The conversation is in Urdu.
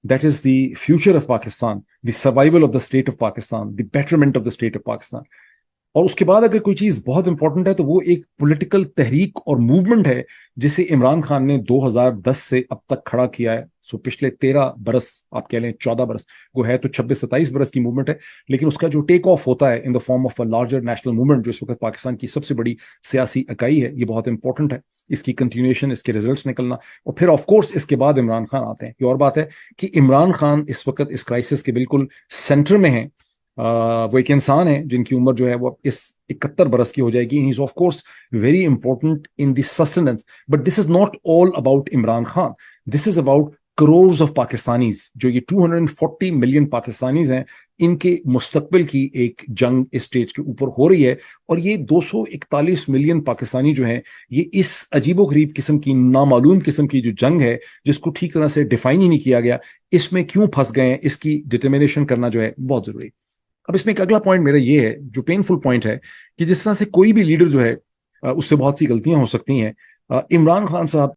that is the future of Pakistan, the survival of the state of Pakistan, the betterment of the state of Pakistan. اور اس کے بعد اگر کوئی چیز بہت امپورٹنٹ ہے تو وہ ایک پولیٹیکل تحریک اور موومنٹ ہے جسے عمران خان نے 2010 سے اب تک کھڑا کیا ہے. سو پچھلے 13 برس, آپ کہہ لیں 14 برس, وہ ہے تو 26-27 برس کی موومنٹ ہے, لیکن اس کا جو ٹیک آف ہوتا ہے in the form of a larger national movement, جو اس وقت پاکستان کی سب سے بڑی سیاسی اکائی ہے, یہ بہت امپورٹنٹ ہے. اس کی کنٹینیوشن, اس کے ریزلٹس نکلنا, اور پھر آف کورس اس کے بعد عمران خان آتے ہیں. یہ اور بات ہے کہ عمران خان اس وقت اس کرائسس کے بالکل سینٹر میں ہیں. وہ ایک انسان ہے جن کی عمر جو ہے وہ اس 71 برس کی ہو جائے گی. He's of course very important in the sustenance, but this is not all about Imran Khan. This is about crores of Pakistanis, جو یہ 240 ملین پاکستانیز ہیں, ان کے مستقبل کی ایک جنگ اس سٹیج کے اوپر ہو رہی ہے. اور یہ 241 ملین پاکستانی جو ہیں, یہ اس عجیب و غریب قسم کی, نامعلوم قسم کی جو جنگ ہے, جس کو ٹھیک طرح سے ڈیفائن ہی نہیں کیا گیا, اس میں کیوں پھنس گئے ہیں, اس کی ڈٹرمنیشن کرنا جو ہے بہت ضروری ہے. اب اس میں ایک اگلا پوائنٹ میرا یہ ہے, جو پینفل پوائنٹ ہے, کہ جس طرح سے کوئی بھی لیڈر جو ہے اس سے بہت سی غلطیاں ہو سکتی ہیں. عمران خان صاحب